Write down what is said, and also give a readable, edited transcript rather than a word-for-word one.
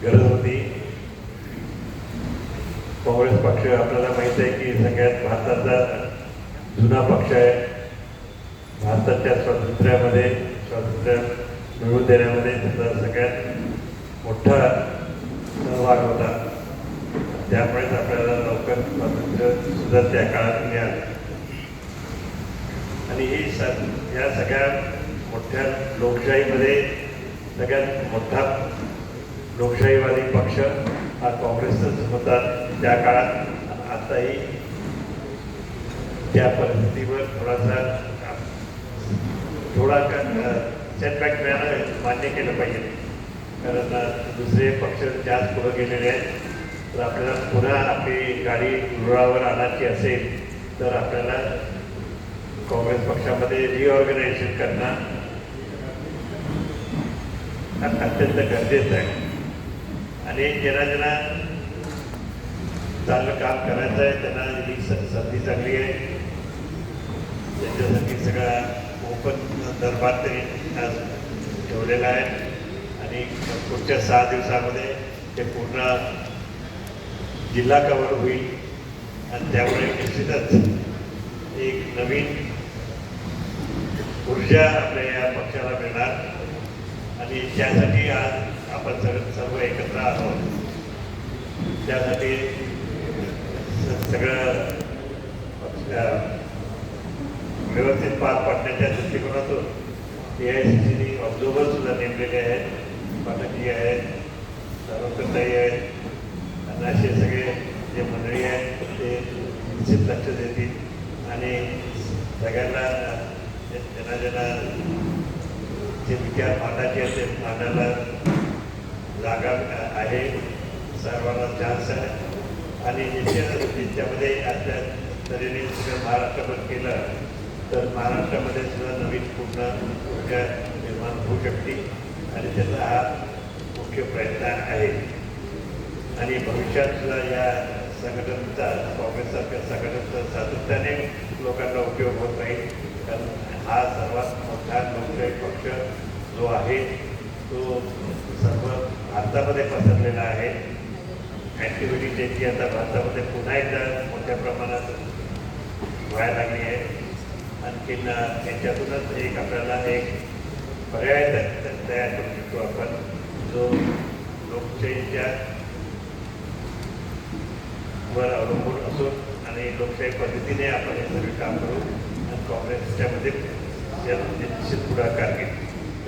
गरज होती. काँग्रेस पक्ष आपल्याला माहीत आहे की सगळ्यात भारताचा जुना पक्ष आहे. भारताच्या स्वातंत्र्य मिळवून देण्यामध्ये त्याचा सगळ्यात मोठा सहभाग होता. त्यामुळेच आपल्याला लवकर स्वातंत्र्य सुद्धा त्या काळात मिळालं. आणि ही या सगळ्या मोठ्या लोकशाहीमध्ये सगळ्यात मोठा लोकशाहीवादी पक्ष हा काँग्रेसच होता त्या काळात. आताही त्या परिस्थितीवर थोडा सेटबॅक मिळालं मान्य केलं पाहिजे. कारण दुसरे पक्ष जास्त पुढे गेलेले आहेत. तर आपल्याला पुन्हा आपली गाडी रुळावर आणायची असेल तर आपल्याला काँग्रेस पक्षामध्ये रिऑर्गनायझेशन करणं अत्यंत गरजेचं आहे. आणि ज्यांना चांगलं काम करायचं आहे त्यांना ही संधी चांगली आहे. त्याच्यासाठी सगळा ओपन दरबार तरी आज ठेवलेला आहे. आणि पुढच्या 6 दिवसामध्ये ते पूर्ण जिल्हा कव्हर होईल. आणि त्यामुळे निश्चितच एक नवीन ऊर्जा आपल्या या पक्षाला मिळणार. आणि त्यासाठी आज आपण सर्व एकत्र आहोत. त्यासाठी सगळं व्यवस्थित पार पाडण्याच्या दृष्टिकोनातून AICCने ऑब्झर्वर सुद्धा नेमलेले आहेत. पाठकजी आहेत, सावरकरताई आहेत. आणि असे सगळे जे मंडळी आहेत ते निश्चित लक्ष देतील. आणि सगळ्यांना ज्यांना जे विचार मांडायचे ते मांडायला जागा आहे. सर्वांना चान्स आहे. आणि निश्चितच त्याच्यामध्ये आजच्या तऱ्हेने सगळं महाराष्ट्रावर केलं तर महाराष्ट्रामध्ये सुद्धा नवीन पूर्ण ऊर्जा निर्माण होऊ शकते. आणि त्याचा हा मुख्य प्रयत्न आहे. आणि भविष्यात सुद्धा या संघटनेचा काँग्रेससारख्या संघटनेचा सातत्याने लोकांना उपयोग होत राहील. कारण हा सर्वात मोठा लोकशाही पक्ष जो आहे तो सर्व भारतामध्ये पसरलेला आहे. ॲक्टिव्हिटी त्यांची आता भारतामध्ये पुन्हा एकदा मोठ्या प्रमाणात व्हायला लागली आहे. आणखीन त्याच्यातूनच एक आपल्याला एक पर्याय तयार करू शकतो आपण जो लोकशाहीच्या वर अवलंबून असून आणि लोकशाही पद्धतीने आपण हे सगळे काम करू. आणि काँग्रेसच्या मध्ये निश्चित पुढाकार घेऊ.